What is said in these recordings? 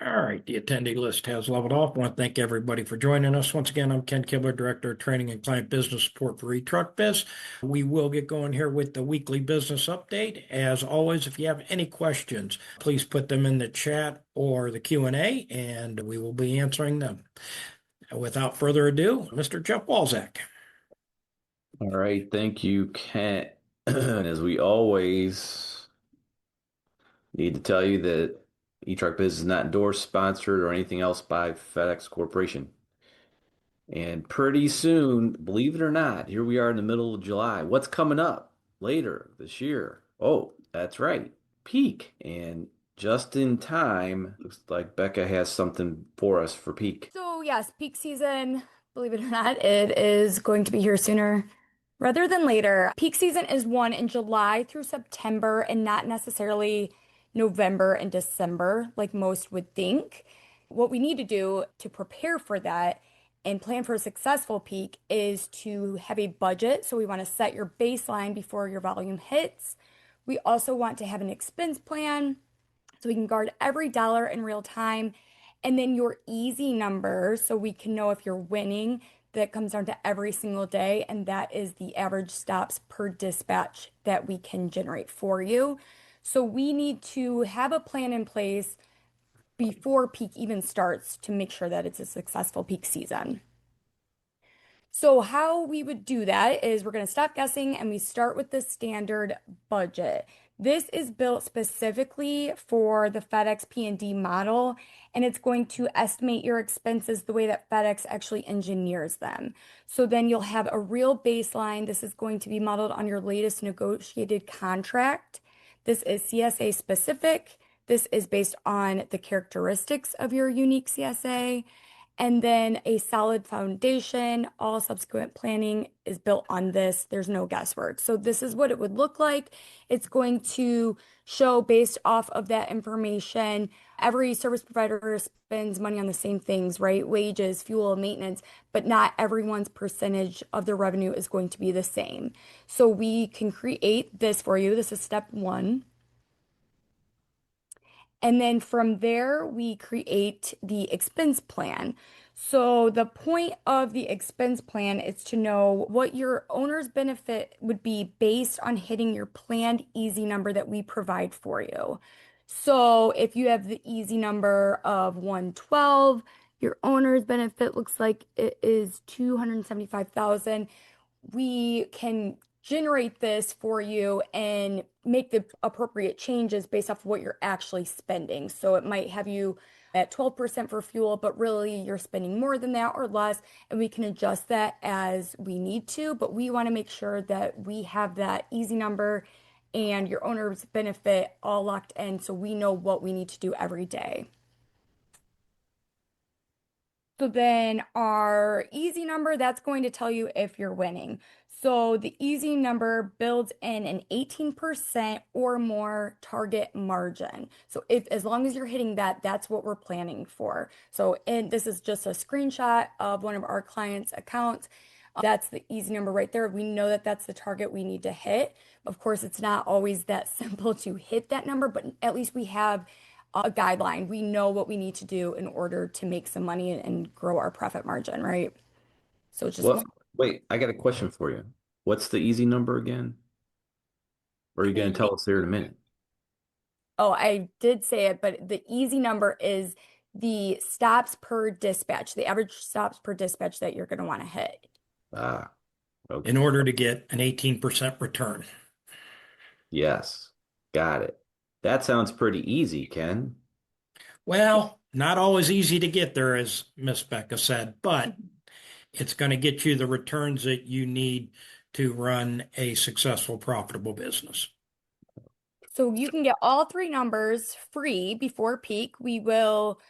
All right, the attendee list has leveled off. I want to thank everybody for joining us. Once again, I'm Ken Kibler, Director of Training and Client Business Support for eTruckBiz. We will get going here with the weekly business update. As always, if you have any questions, please put them in the chat or the Q&A, and we will be answering them. Without further ado, Mr. Jeff Walczak. All right, thank you, Ken. As we always need to tell you that eTruckBiz is not endorsed, sponsored, or anything else by FedEx Corporation. And pretty soon, believe it or not, here we are in the middle of July. What's coming up later this year? Oh, that's right, peak. And just in time, looks like Becca has something for us for peak. So yes, peak season, believe it or not, it is going to be here sooner rather than later. Peak season is one in July through September and not necessarily November and December like most would think. What we need to do to prepare for that and plan for a successful peak is to have a budget. So we want to set your baseline before your volume hits. We also want to have an expense plan so we can guard every dollar in real time. And then your easy number, so we can know if you're winning, that comes down to every single day. And that is the average stops per dispatch that we can generate for you. So we need to have a plan in place before peak even starts to make sure that it's a successful peak season. So how we would do that is we're going to stop guessing and we start with the standard budget. This is built specifically for the FedEx P&D model, and it's going to estimate your expenses the way that FedEx actually engineers them. So then you'll have a real baseline. This is going to be modeled on your latest negotiated contract. This is CSA specific. This is based on the characteristics of your unique CSA. And then a solid foundation. All subsequent planning is built on this. There's no guesswork. So this is what it would look like. It's going to show based off of that information. Every service provider spends money on the same things, right? Wages, fuel, maintenance, but not everyone's percentage of their revenue is going to be the same. So we can create this for you. This is step one. And then from there, we create the expense plan. So the point of the expense plan is to know what your owner's benefit would be based on hitting your planned easy number that we provide for you. So if you have the easy number of 112, your owner's benefit looks like it is 275,000. We can generate this for you and make the appropriate changes based off of what you're actually spending. So it might have you at 12% for fuel, but really you're spending more than that or less, and we can adjust that as we need to. But we want to make sure that we have that easy number and your owner's benefit all locked in so we know what we need to do every day. So then our easy number, that's going to tell you if you're winning. So the easy number builds in an 18% or more target margin. So if as long as you're hitting that, that's what we're planning for. So this is just a screenshot of one of our clients' accounts. That's the easy number right there. We know that that's the target we need to hit. Of course, it's not always that simple to hit that number, but at least we have a guideline. We know what we need to do in order to make some money and grow our profit margin, right? So it's just Well, wait, I got a question for you. What's the easy number again? Or are you going to the, tell us here in a minute? oh, I did say it, but the easy number is the stops per dispatch, the average stops per dispatch that you're going to want to hit. Ah, In okay. order to get an 18% return. Yes, got it. That sounds pretty easy, Ken. Well, not always easy to get there, as Miss Becca said, but it's going to get you the returns that you need to run a successful, profitable business. So you can get all three numbers free before peak. We will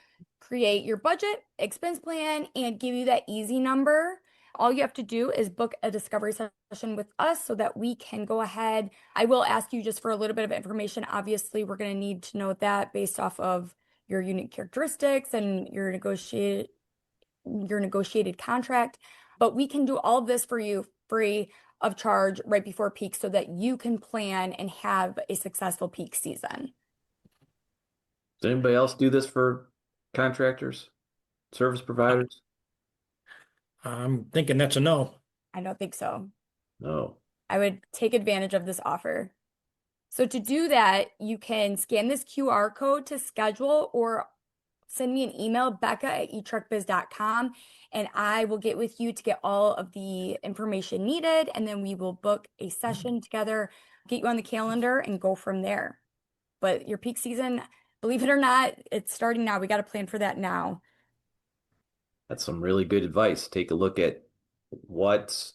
create your budget, expense plan, and give you that easy number. All you have to do is book a discovery session with us so that we can go ahead. I will ask you just for a little bit of information. Obviously, we're going to need to know that based off of your unique characteristics and your negotiated contract. But we can do all of this for you free of charge right before peak so that you can plan and have a successful peak season. Does anybody else do this for contractors, service providers? I'm thinking that's a no. I don't think so. No. I would take advantage of this offer. So to do that, you can scan this QR code to schedule or send me an email, Becca@eTruckBiz.com, and I will get with you to get all of the information needed, and then we will book a session together, get you on the calendar, and go from there. But your peak season, believe it or not, it's starting now. We got to plan for that now. That's some really good advice. Take a look at what's,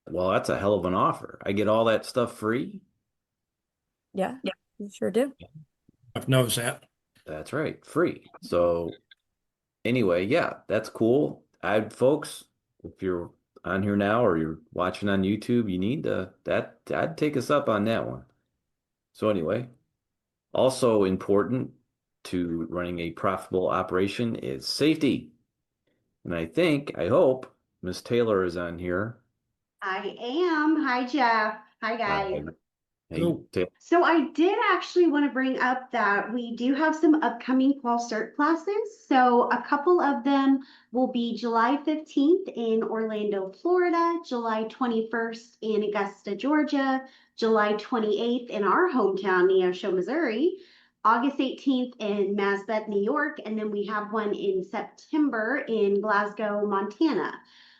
well, that's a hell of an offer. I get all that stuff free. Yeah, you sure do. I've knows that. That's right, free. So anyway, yeah, that's cool. Folks, if you're on here now or you're watching on YouTube, you need to I'd take us up on that one. So anyway, also important to running a profitable operation is safety. And I hope Miss Taylor is on here. I am. Hi, Jeff. Hi, guys. Hey, Cool. Taylor. So I did actually want to bring up that we do have some upcoming QualCert classes. So a couple of them will be July 15th in Orlando, Florida, July 21st in Augusta, Georgia, July 28th in our hometown, Neosho, Missouri, August 18th in Masbeth, New York, and then we have one in September in Glasgow, Montana.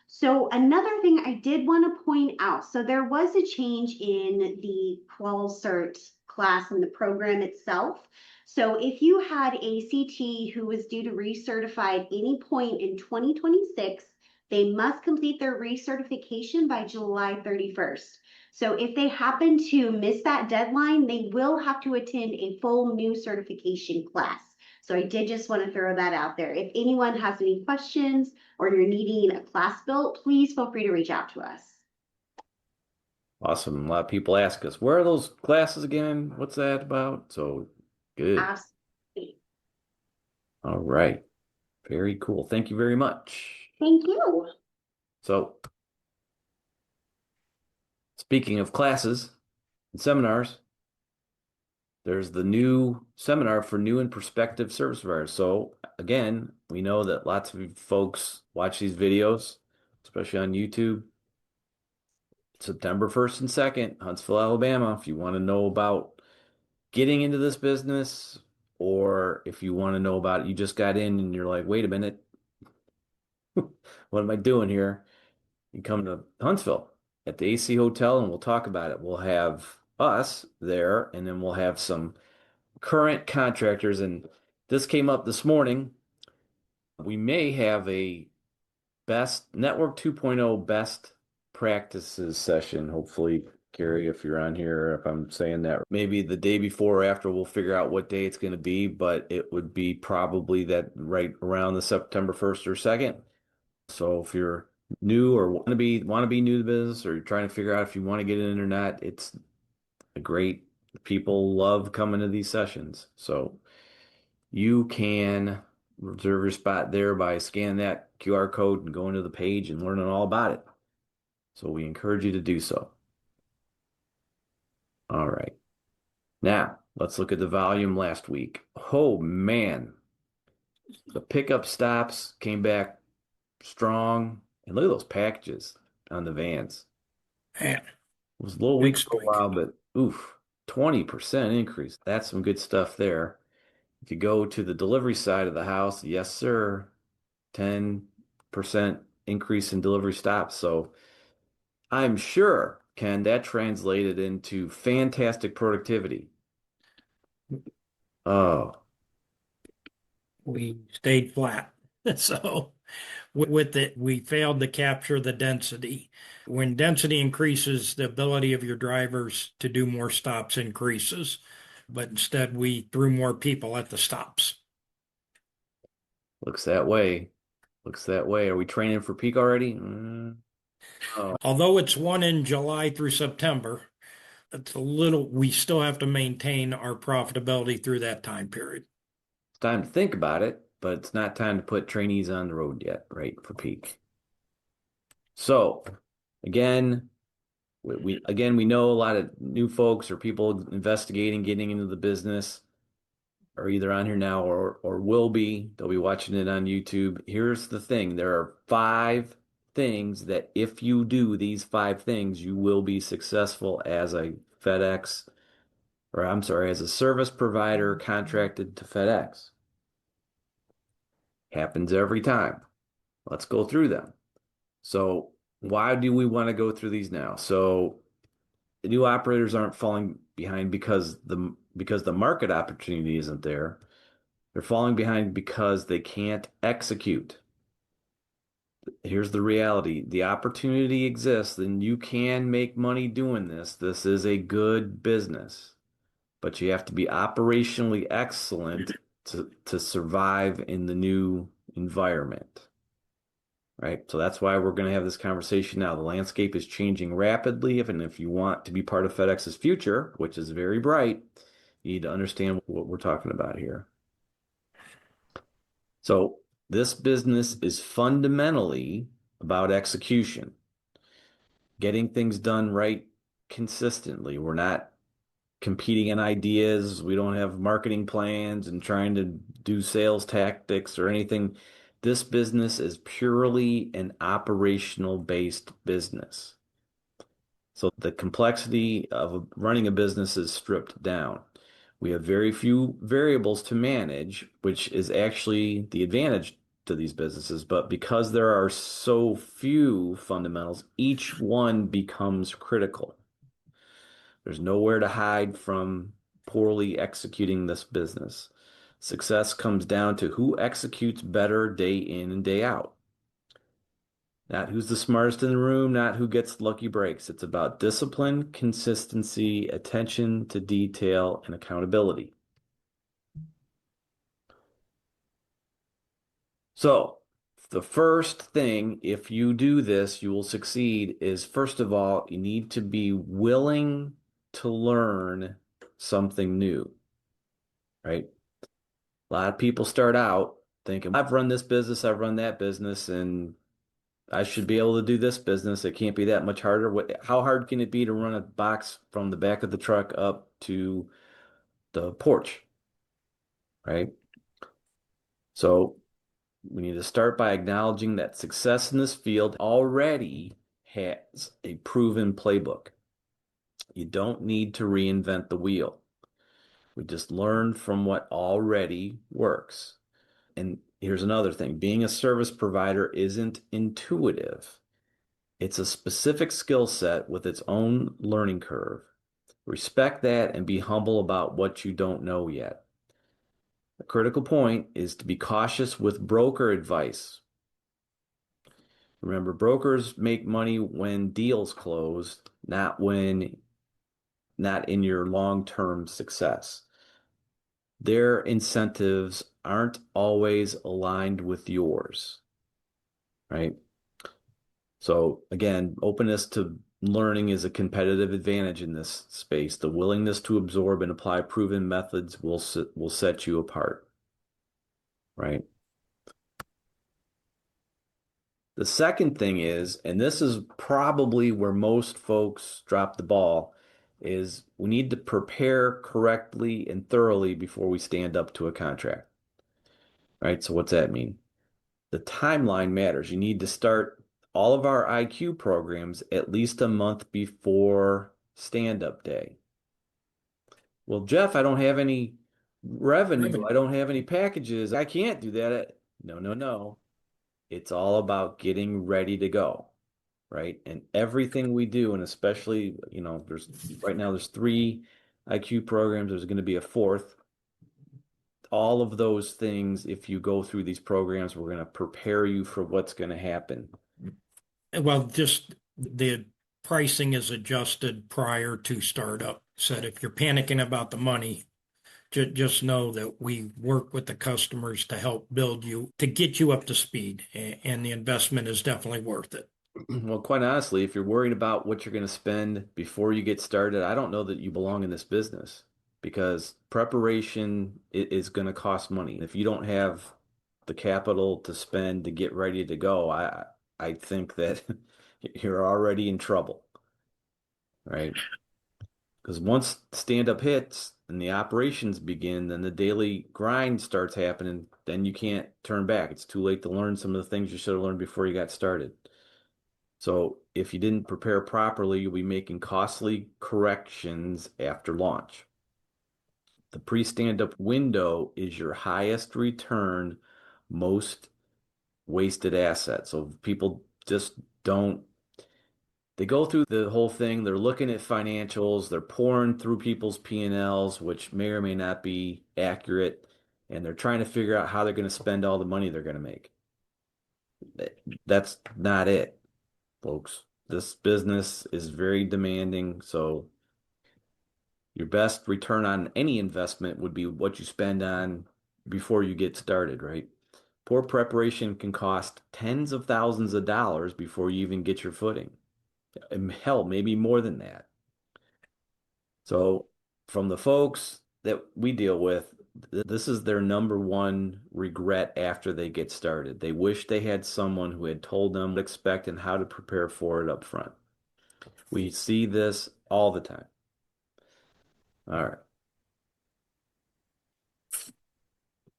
So another thing I did want to point out, so there was a change in the QualCert class in the program itself. So if you had a CT who was due to recertify at any point in 2026, they must complete their recertification by July 31st. So if they happen to miss that deadline, they will have to attend a full new certification class. So I did just want to throw that out there. If anyone has any questions or you're needing a class built, please feel free to reach out to us. Awesome. A lot of people ask us, where are those classes again? What's that about? So good. Absolutely. All right. Very cool. Thank you very much. Thank you. So, speaking of classes and seminars, there's the new seminar for new and prospective service providers. So, again, we know that lots of folks watch these videos, especially on YouTube. September 1st and 2nd, Huntsville, Alabama. If you want to know about getting into this business, or if you want to know about it, you just got in and you're like, wait a minute, what am I doing here? You come to Huntsville at the AC Hotel and we'll talk about it. We'll have us there, and then we'll have some current contractors. And this came up this morning. We may have a best Network 2.0 best practices session. Hopefully, Gary, if you're on here, if I'm saying that, maybe the day before or after, we'll figure out what day it's going to be, but it would be probably that right around the September 1st or 2nd. So if you're new or want to be new to the business, or you're trying to figure out if you want to get in or not, it's a great, people love coming to these sessions. So you can reserve your spot there by scanning that QR code and going to the page and learning all about it. So we encourage you to do so. All right. Now, let's look at the volume last week. Oh, man. The pickup stops came back strong. And look at those packages on the vans. Man, It was a little big weak for a spike. while, but oof, 20% increase. That's some good stuff there. If you go to the delivery side of the house, yes, sir, 10% increase in delivery stops. So I'm sure, Ken, that translated into fantastic productivity. Oh, We stayed flat. So with it, we failed to capture the density. When density increases, the ability of your drivers to do more stops increases. But instead, we threw more people at the stops. looks that way. Looks that way. Are we training for peak already? Oh, Although it's one in July through September, it's a little, we still have to maintain our profitability through that time period. it's time to think about it, but it's not time to put trainees on the road yet, right, for peak. So, again, we know a lot of new folks or people investigating getting into the business. are either on here now or will be. They'll be watching it on YouTube. Here's the thing. There are 5 things that if you do these 5 things, you will be successful as a FedEx, or I'm sorry, as a service provider contracted to FedEx. Happens every time. Let's go through them. So why do we want to go through these now? So the new operators aren't falling behind because the market opportunity isn't there. They're falling behind because they can't execute. Here's the reality. The opportunity exists and you can make money doing this. This is a good business, but you have to be operationally excellent to survive in the new environment. Right? So that's why we're going to have this conversation now. The landscape is changing rapidly, and if you want to be part of FedEx's future, which is very bright, you need to understand what we're talking about here. So this business is fundamentally about execution, getting things done right consistently. We're not competing in ideas. We don't have marketing plans and trying to do sales tactics or anything. This business is purely an operational based business. So the complexity of running a business is stripped down. We have very few variables to manage, which is actually the advantage to these businesses. But because there are so few fundamentals, each one becomes critical. There's nowhere to hide from poorly executing this business. Success comes down to who executes better day in and day out. Not who's the smartest in the room, not who gets lucky breaks. It's about discipline, consistency, attention to detail, and accountability. So, the first thing, if you do this, you will succeed, is first of all, you need to be willing to learn something new, right? A lot of people start out thinking, I've run this business, I've run that business, and I should be able to do this business. It can't be that much harder. How hard can it be to run a box from the back of the truck up to the porch, right? So we need to start by acknowledging that success in this field already has a proven playbook. You don't need to reinvent the wheel. We just learn from what already works. And here's another thing. Being a service provider isn't intuitive. It's a specific skill set with its own learning curve. Respect that and be humble about what you don't know yet. The critical point is to be cautious with broker advice. Remember, brokers make money when deals close, not in your long-term success. Their incentives aren't always aligned with yours, right? So again, openness to learning is a competitive advantage in this space. The willingness to absorb and apply proven methods will set you apart, right? The second thing is, and this is probably where most folks drop the ball, is we need to prepare correctly and thoroughly before we stand up to a contract, right? So what's that mean? The timeline matters. You need to start all of our IQ programs at least a month before stand-up day. Well, Jeff, I don't have any revenue. I don't have any packages. I can't do that. No. It's all about getting ready to go, right? And everything we do, and especially, there's 3 IQ programs. There's going to be a 4th. All of those things, if you go through these programs, we're going to prepare you for what's going to happen. Well, just the pricing is adjusted prior to startup. Said if you're panicking about the money, just know that we work with the customers to help build you, to get you up to speed, and the investment is definitely worth it. Well, quite honestly, if you're worried about what you're going to spend before you get started, I don't know that you belong in this business, because preparation is going to cost money. If you don't have the capital to spend to get ready to go, I think that you're already in trouble, right? Because once stand-up hits, and the operations begin, then the daily grind starts happening. Then you can't turn back. It's too late to learn some of the things you should have learned before you got started. So if you didn't prepare properly, you'll be making costly corrections after launch. The pre-stand-up window is your highest return, most wasted asset. So people just don't, they go through the whole thing. They're looking at financials. They're pouring through people's P&Ls, which may or may not be accurate. And they're trying to figure out how they're going to spend all the money they're going to make. That's not it, folks. This business is very demanding. So your best return on any investment would be what you spend on before you get started, right? Poor preparation can cost tens of thousands of dollars before you even get your footing. And hell, maybe more than that. So from the folks that we deal with, this is their number one regret after they get started. They wish they had someone who had told them what to expect and how to prepare for it up front. We see this all the time. All right.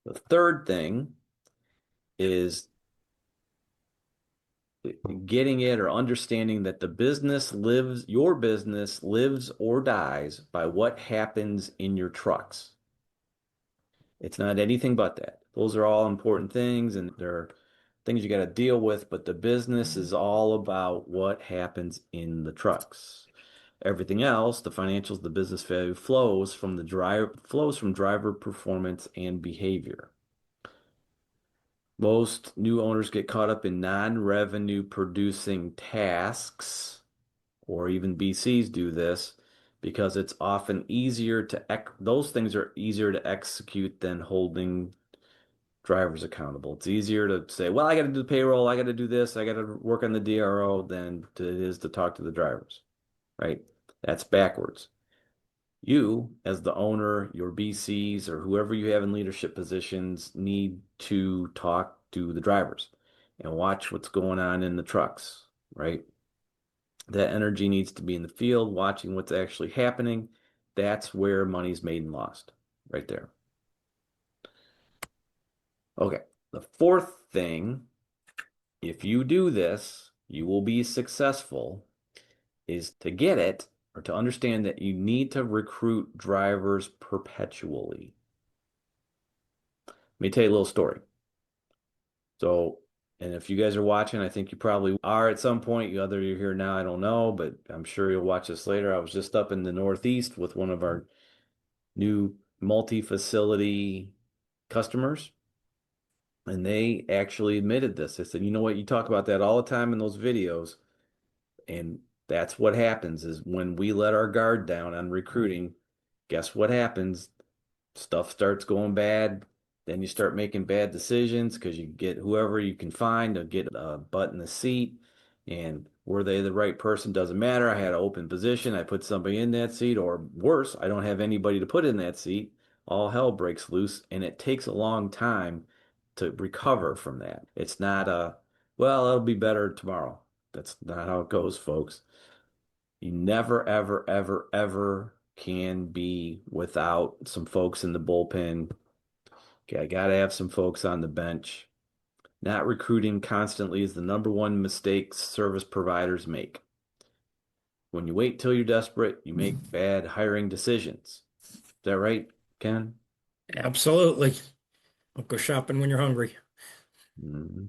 The third thing is getting it or understanding that your business lives or dies by what happens in your trucks. It's not anything but that. Those are all important things, and they're things you got to deal with, but the business is all about what happens in the trucks. Everything else, the financials, the business value flows from driver performance and behavior. Most new owners get caught up in non-revenue producing tasks, or even BCs do this because it's often those things are easier to execute than holding drivers accountable. It's easier to say, well, I got to do the payroll, I got to do this, I got to work on the DRO than it is to talk to the drivers, right? That's backwards. You, as the owner, your BCs, or whoever you have in leadership positions, need to talk to the drivers and watch what's going on in the trucks, right? That energy needs to be in the field, watching what's actually happening. That's where money's made and lost, right there. Okay, the fourth thing, if you do this, you will be successful, is to get it or to understand that you need to recruit drivers perpetually. Let me tell you a little story. So, and if you guys are watching, I think you probably are at some point. Whether you're here now, I don't know, but I'm sure you'll watch this later. I was just up in the Northeast with one of our new multi-facility customers, and they actually admitted this. They said, you know what, you talk about that all the time in those videos, and that's what happens is when we let our guard down on recruiting, guess what happens? Stuff starts going bad. Then you start making bad decisions because you get whoever you can find to get a butt in the seat. And were they the right person? Doesn't matter. I had an open position. I put somebody in that seat, or worse, I don't have anybody to put in that seat. All hell breaks loose, and it takes a long time to recover from that. It's not well, it'll be better tomorrow. That's not how it goes, folks. You never, ever, ever, ever can be without some folks in the bullpen. Okay, I got to have some folks on the bench. Not recruiting constantly is the number one mistake service providers make. When you wait till you're desperate, you make bad hiring decisions. Is that right, Ken? Absolutely. Don't go shopping when you're hungry. Mm-hmm.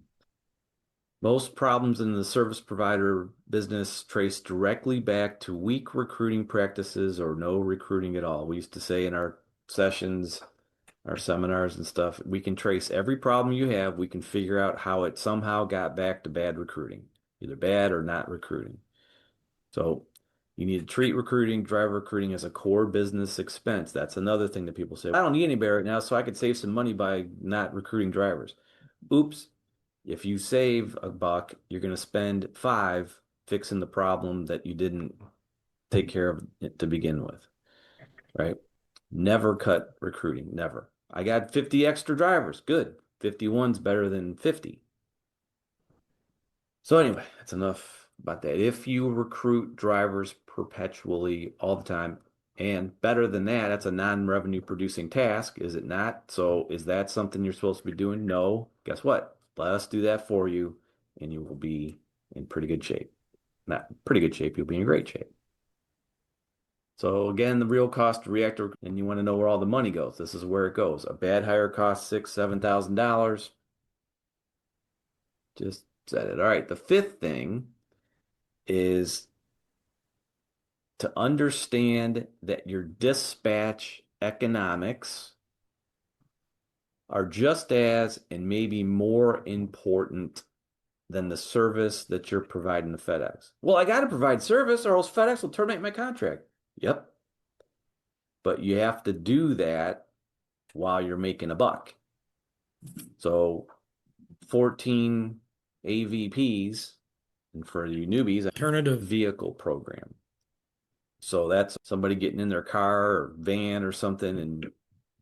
Most problems in the service provider business trace directly back to weak recruiting practices or no recruiting at all. We used to say in our sessions, our seminars and stuff, we can trace every problem you have. We can figure out how it somehow got back to bad recruiting, either bad or not recruiting. So you need to treat driver recruiting as a core business expense. That's another thing that people say, I don't need anybody right now, so I could save some money by not recruiting drivers. Oops. If you save $1, you're going to spend $5 fixing the problem that you didn't take care of it to begin with, right? Never cut recruiting, never. I got 50 extra drivers, good. 51's better than 50. So anyway, that's enough about that. If you recruit drivers perpetually all the time, And better than that, that's a non-revenue producing task, is it not? So is that something you're supposed to be doing? No. Guess what? Let us do that for you, and you will be in pretty good shape. Not pretty good shape, you'll be in great shape. So again, the real cost to reactor, and you want to know where all the money goes. This is where it goes. A bad hire costs $6,000, $7,000. Just said it. All right. The fifth thing is to understand that your dispatch economics are just as and maybe more important than the service that you're providing to FedEx. Well, I got to provide service or else FedEx will terminate my contract. Yep. But you have to do that while you're making a buck. So 14 AVPs, and for you newbies, Alternative vehicle program. So that's somebody getting in their car or van or something and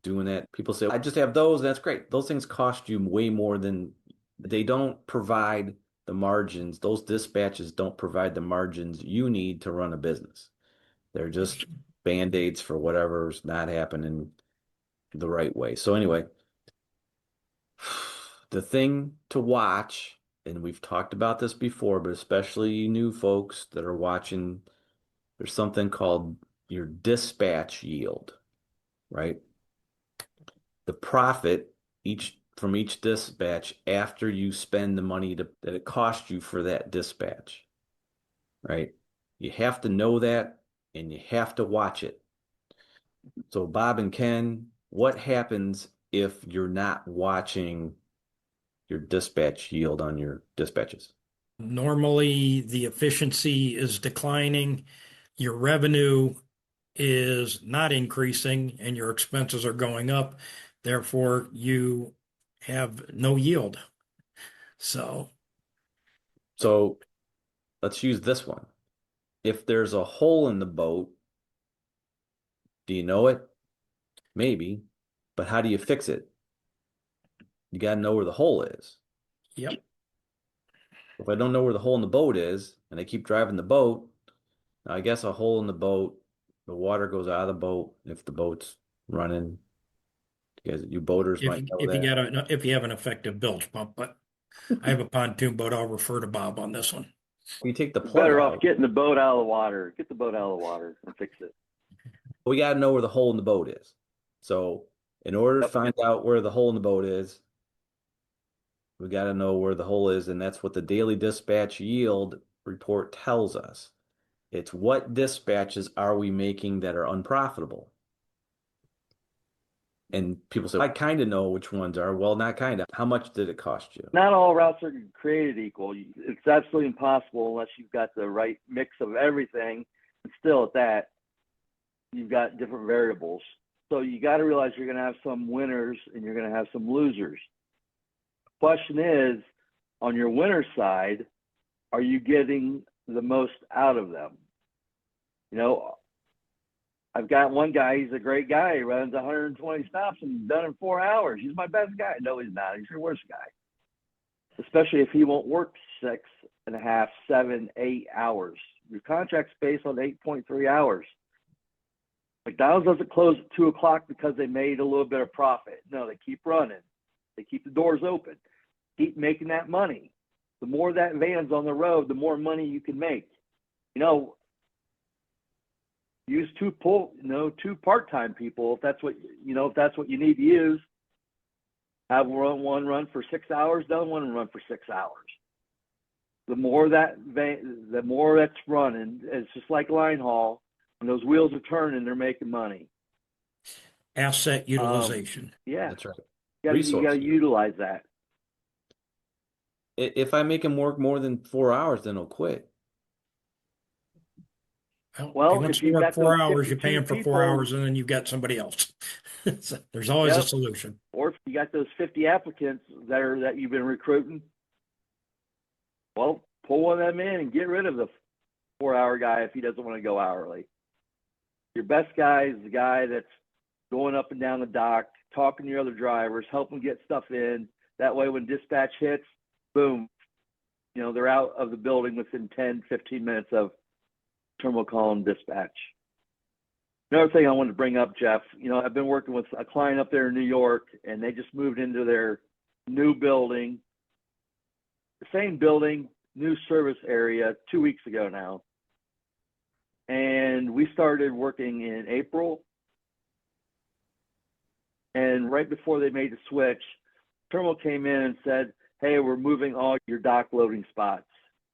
doing that. People say, I just have those. That's great. Those things cost you way more than they don't provide the margins. Those dispatches don't provide the margins you need to run a business. They're just band-aids for whatever's not happening the right way. So anyway, the thing to watch, and we've talked about this before, but especially you new folks that are watching, there's something called your dispatch yield, right? The profit from each dispatch after you spend the money that it cost you for that dispatch, right? You have to know that and you have to watch it. So Bob and Ken, what happens if you're not watching your dispatch yield on your dispatches? normally the efficiency is declining, your revenue is not increasing, and your expenses are going up. Therefore, you have no yield. So Let's use this one. If there's a hole in the boat, do you know it? Maybe, but how do you fix it? You got to know where the hole is. yep. If I don't know where the hole in the boat is and I keep driving the boat, I guess a hole in the boat, the water goes out of the boat if the boat's running. You boaters If might you know if you that. got if you have an effective bilge pump, but I have a pontoon boat, I'll refer to Bob on this one. You take the plug Better off out. getting the boat out of the water. Get the boat out of the water and fix it. We got to know where the hole in the boat is. So, in order to find out where the hole in the boat is, we got to know where the hole is, and that's what the daily dispatch yield report tells us. It's what dispatches are we making that are unprofitable? And people say, I kind of know which ones are. Well, not kind of. How much did it cost you? Not all routes are created equal. It's absolutely impossible unless you've got the right mix of everything. And still at that, you've got different variables. So you got to realize you're going to have some winners and you're going to have some losers. Question is, on your winner side, are you getting the most out of them? You know, I've got one guy, he's a great guy. He runs 120 stops and done in 4 hours. He's my best guy. No, he's not. He's your worst guy. Especially if he won't work 6.5, 7, 8 hours. Your contract's based on 8.3 hours. McDonald's doesn't close at 2 o'clock because they made a little bit of profit. No, they keep running. They keep the doors open. Keep making that money. The more that van's on the road, the more money you can make. You know, use two part-time people if that's what you need to use. Have one run for 6 hours, the other one run for 6 hours. The more that's running, it's just like line haul. When those wheels are turning, they're making money. Asset utilization. Yeah, That's right. you got to utilize that. If I make him work more than 4 hours, then he'll quit. Well, he wants if to you've work got 4 those hours, you pay him 52 for 4 people- hours, and then you've got somebody else. So there's always a Yep. solution. Or if you got those 50 applicants that you've been recruiting, well, pull one of them in and get rid of the 4-hour guy if he doesn't want to go hourly. Your best guy is the guy that's going up and down the dock, talking to your other drivers, helping get stuff in. That way when dispatch hits, boom, they're out of the building within 10, 15 minutes of terminal call and dispatch. Another thing I wanted to bring up, Jeff, I've been working with a client up there in New York, and they just moved into their new building, the same building, new service area 2 weeks ago now. And we started working in April. And right before they made the switch, terminal came in and said, hey, we're moving all your dock loading spots.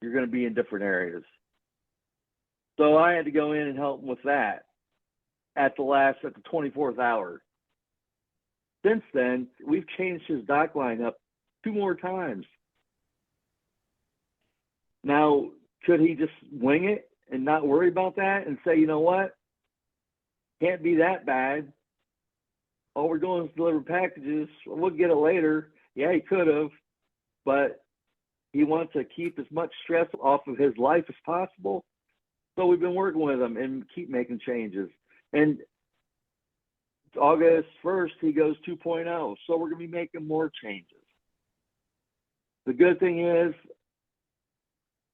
You're going to be in different areas. So I had to go in and help them with that at the 24th hour. Since then, we've changed his dock line up 2 more times. Now, could he just wing it and not worry about that and say, you know what? Can't be that bad. All we're doing is deliver packages. We'll get it later. Yeah, he could have, but he wants to keep as much stress off of his life as possible. So we've been working with him and keep making changes. And August 1st, he goes 2.0. So we're going to be making more changes. The good thing is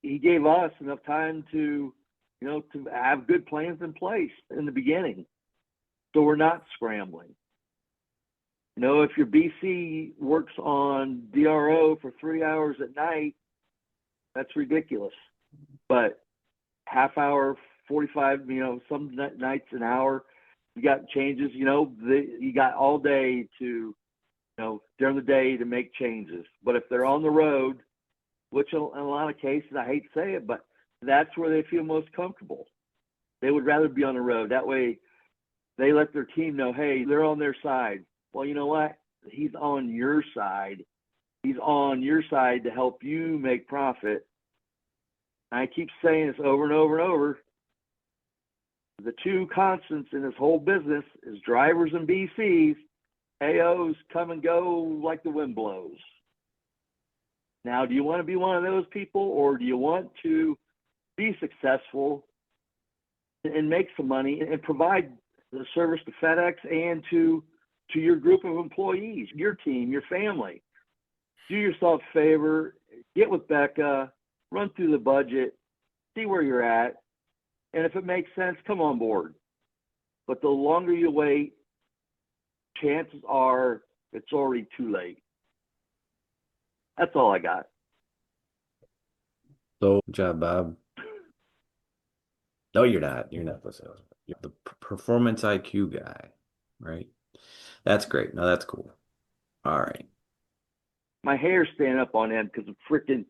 he gave us enough time to have good plans in place in the beginning. So we're not scrambling. If your BC works on DRO for 3 hours at night, that's ridiculous. But half hour, 45, some nights an hour, you got changes, you got all day to, during the day to make changes. But if they're on the road, which in a lot of cases, I hate to say it, but that's where they feel most comfortable. They would rather be on the road. That way they let their team know, hey, they're on their side. Well, you know what? He's on your side. He's on your side to help you make profit. I keep saying this over and over and over. The 2 constants in this whole business is drivers and BCs. AOs come and go like the wind blows. Now, do you want to be one of those people, or do you want to be successful and make some money and provide the service to FedEx and to your group of employees, your team, your family? Do yourself a favor, get with Becca, run through the budget, see where you're at, and if it makes sense, come on board. But the longer you wait, chances are it's already too late. That's all I got. So, good job, Bob. No, you're not. You're not the salesman. You're the performance IQ guy, right? That's great. No, that's cool. All right. My hair's standing up on end because of freaking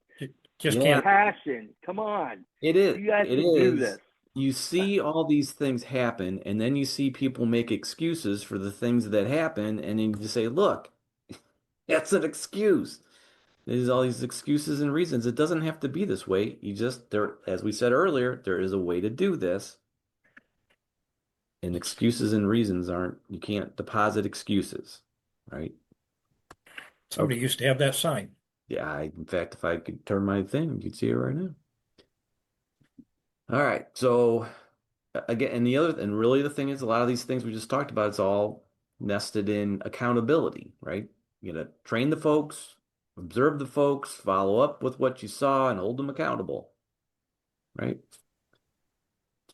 Just Yeah. can't. passion. Come on. It is. You guys It can do is. this. You see all these things happen, and then you see people make excuses for the things that happen, and then you just say, look, that's an excuse. There's all these excuses and reasons. It doesn't have to be this way. As we said earlier, there is a way to do this. And excuses and reasons you can't deposit excuses, right? Somebody used to have that sign. Yeah, in fact, if I could turn my thing, you'd see it right now. All right. So again, and really the thing is, a lot of these things we just talked about, it's all nested in accountability, right? You gotta train the folks, observe the folks, follow up with what you saw, and hold them accountable, right?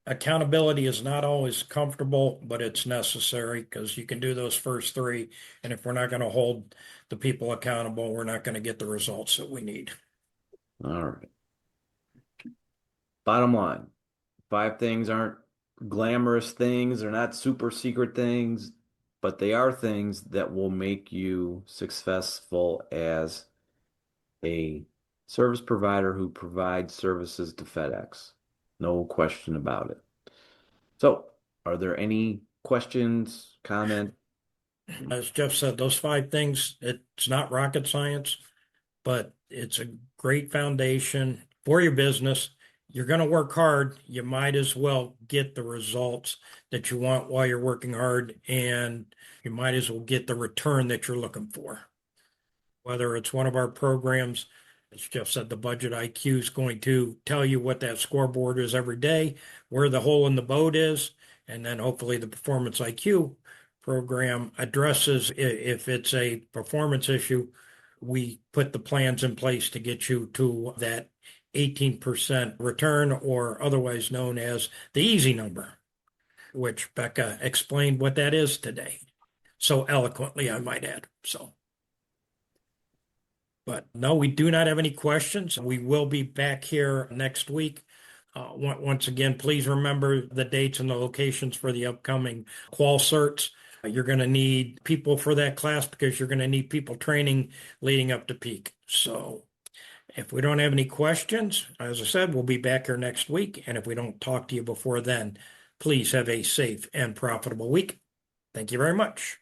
Accountability is not always comfortable, but it's necessary because you can do those first 3. And if we're not going to hold the people accountable, we're not going to get the results that we need. All right. Bottom line, 5 things aren't glamorous things, they're not super secret things, but they are things that will make you successful as a service provider who provides services to FedEx. No question about it. So, are there any questions, comments? As Jeff said, those 5 things, it's not rocket science, but it's a great foundation for your business. You're going to work hard. You might as well get the results that you want while you're working hard, and you might as well get the return that you're looking for. Whether it's one of our programs, as Jeff said, the Budget IQ is going to tell you what that scoreboard is every day, where the hole in the boat is, and then hopefully the Performance IQ program addresses if it's a performance issue, we put the plans in place to get you to that 18% return, or otherwise known as the easy number. which Becca explained what that is today. So eloquently, I might add. But no, we do not have any questions. We will be back here next week. Once again, please remember the dates and the locations for the upcoming QualCerts. You're going to need people for that class because you're going to need people training leading up to peak. So if we don't have any questions, as I said, we'll be back here next week. And if we don't talk to you before then, please have a safe and profitable week. Thank you very much.